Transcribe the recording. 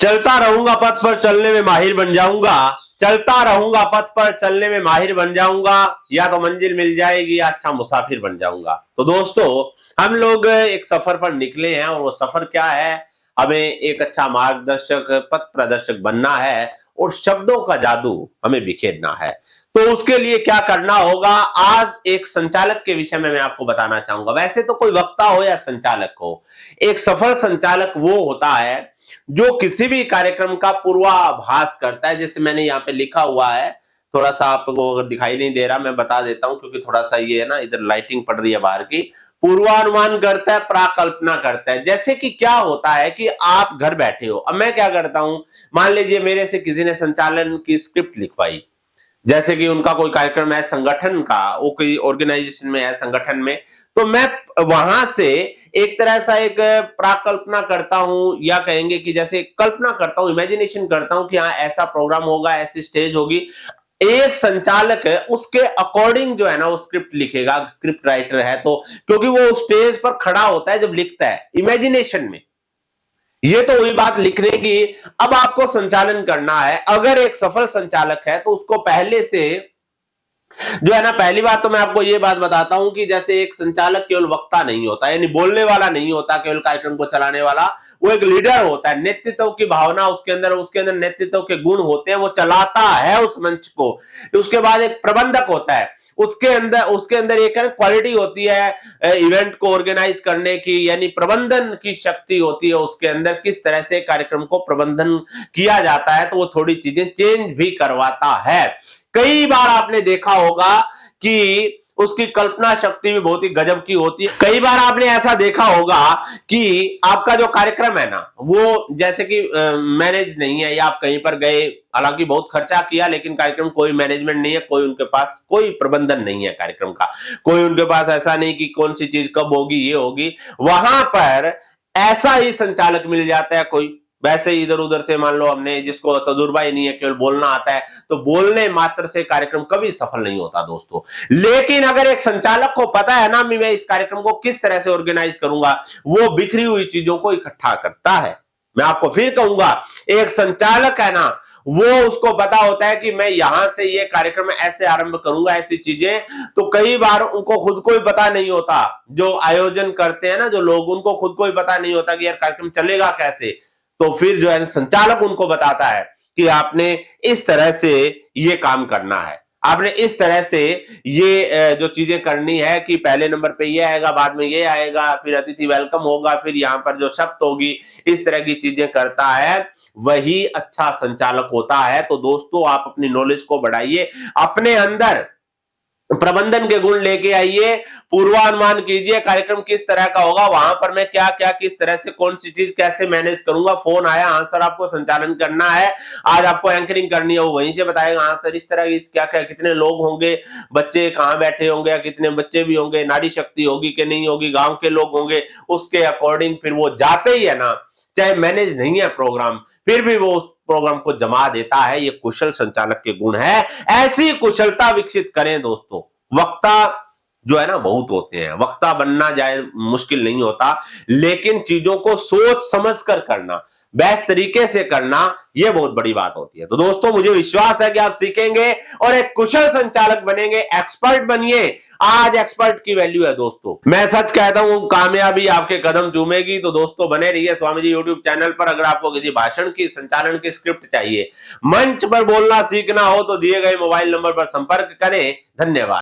चलता रहूंगा पथ पर चलने में माहिर बन जाऊंगा, चलता रहूंगा पथ पर चलने में माहिर बन जाऊंगा, या तो मंजिल मिल जाएगी या अच्छा मुसाफिर बन जाऊंगा। तो दोस्तों, हम लोग एक सफर पर निकले हैं और वो सफर क्या है, हमें एक अच्छा मार्गदर्शक पथ प्रदर्शक बनना है और शब्दों का जादू हमें बिखेरना है। तो उसके लिए क्या करना होगा, आज एक संचालक के विषय में मैं आपको बताना चाहूंगा। वैसे तो कोई वक्ता हो या संचालक हो, एक सफल संचालक वो होता है जो किसी भी कार्यक्रम का पूर्वाभास करता है। जैसे मैंने यहाँ पे लिखा हुआ है, थोड़ा सा आपको अगर दिखाई नहीं दे रहा मैं बता देता हूं, क्योंकि थोड़ा सा ये है ना, इधर लाइटिंग पड़ रही है बाहर की। पूर्वानुमान करता है, प्राकल्पना करता है। जैसे कि क्या होता है कि आप घर बैठे हो, अब मैं क्या करता हूं, मान लीजिए मेरे से किसी ने संचालन की स्क्रिप्ट लिखवाई, जैसे कि उनका कोई कार्यक्रम है संगठन का, वो कोई ऑर्गेनाइजेशन में है, संगठन में, तो मैं वहां से एक तरह सा एक प्राकल्पना करता हूं, या कहेंगे कि जैसे कल्पना करता हूं, इमेजिनेशन करता हूं कि हाँ ऐसा प्रोग्राम होगा, ऐसी स्टेज होगी। एक संचालक है उसके अकॉर्डिंग जो है ना वो स्क्रिप्ट लिखेगा, स्क्रिप्ट राइटर है तो, क्योंकि वो स्टेज पर खड़ा होता है जब लिखता है इमेजिनेशन में। ये तो हुई बात लिखने की। अब आपको संचालन करना है। अगर एक सफल संचालक है तो उसको पहले से जो है ना, पहली बात तो मैं आपको ये बात बताता हूं कि जैसे एक संचालक केवल वक्ता नहीं होता, यानी बोलने वाला नहीं होता, केवल कार्यक्रम को चलाने वाला, वो एक लीडर होता है। नेतृत्व की भावना उसके अंदर नेतृत्व के गुण होते हैं, वो चलाता है उस मंच को। उसके बाद एक प्रबंधक होता है, उसके अंदर एक क्वालिटी होती है इवेंट को ऑर्गेनाइज करने की, यानी प्रबंधन की शक्ति होती है उसके अंदर, किस तरह से कार्यक्रम को प्रबंधन किया जाता है। तो वो थोड़ी चीजें चेंज भी करवाता है। कई बार आपने देखा होगा कि उसकी कल्पना शक्ति भी बहुत ही गजब की होती है। कई बार आपने ऐसा देखा होगा कि आपका जो कार्यक्रम है ना, वो जैसे कि मैनेज नहीं है, या आप कहीं पर गए, हालांकि बहुत खर्चा किया, लेकिन कार्यक्रम कोई मैनेजमेंट नहीं है, कोई उनके पास कोई प्रबंधन नहीं है कार्यक्रम का, कोई उनके पास ऐसा नहीं कि कौन सी चीज कब होगी, ये होगी। वहां पर ऐसा ही संचालक मिल जाता है कोई, वैसे ही इधर उधर से, मान लो हमने, जिसको तजुर्बा ही नहीं है, केवल बोलना आता है, तो बोलने मात्र से कार्यक्रम कभी सफल नहीं होता दोस्तों। लेकिन अगर एक संचालक को पता है ना मैं इस कार्यक्रम को किस तरह से ऑर्गेनाइज करूंगा, वो बिखरी हुई चीजों को इकट्ठा करता है। मैं आपको फिर कहूंगा, एक संचालक है ना, वो उसको पता होता है कि मैं यहां से ये कार्यक्रम ऐसे आरंभ करूंगा, ऐसी चीजें। तो कई बार उनको खुद को ही पता नहीं होता, जो आयोजन करते हैं ना जो लोग, उनको खुद को ही पता नहीं होता कि यार कार्यक्रम चलेगा कैसे। तो फिर जो है संचालक उनको बताता है कि आपने इस तरह से ये काम करना है, आपने इस तरह से ये जो चीजें करनी है कि पहले नंबर पे ये आएगा, बाद में ये आएगा, फिर अतिथि वेलकम होगा, फिर यहाँ पर जो शब्द होगी, इस तरह की चीजें करता है, वही अच्छा संचालक होता है। तो दोस्तों, आप अपनी नॉलेज को बढ़ाइए, अपने अंदर प्रबंधन के गुण लेके आइए, पूर्वानुमान कीजिए कार्यक्रम किस तरह का होगा, वहां पर मैं क्या क्या किस तरह से कौन सी चीज कैसे मैनेज करूंगा। फोन आया, हाँ सर आपको संचालन करना है, आज आपको एंकरिंग करनी है, वो वहीं से बताएगा, हाँ सर इस तरह की क्या क्या, कितने लोग होंगे, बच्चे कहाँ बैठे होंगे, कितने बच्चे भी होंगे, नारी शक्ति होगी कि नहीं होगी, गांव के लोग होंगे, उसके अकॉर्डिंग फिर वो जाते ही है ना, चाहे मैनेज नहीं है प्रोग्राम, फिर भी वो प्रोग्राम को जमा देता है। ये कुशल संचालक के गुण है। ऐसी कुशलता विकसित करें दोस्तों। वक्ता जो है ना बहुत होते हैं, वक्ता बनना जाए मुश्किल नहीं होता, लेकिन चीजों को सोच समझ कर करना, बेस्ट तरीके से करना, यह बहुत बड़ी बात होती है। तो दोस्तों, मुझे विश्वास है कि आप सीखेंगे और एक कुशल संचालक बनेंगे, एक्सपर्ट बनिए। आज एक्सपर्ट की वैल्यू है दोस्तों। मैं सच कहता हूं, कामयाबी आपके कदम चूमेगी। तो दोस्तों, बने रहिए स्वामी जी यूट्यूब चैनल पर। अगर आपको किसी भाषण की, संचालन की स्क्रिप्ट चाहिए, मंच पर बोलना सीखना हो, तो दिए गए मोबाइल नंबर पर संपर्क करें। धन्यवाद।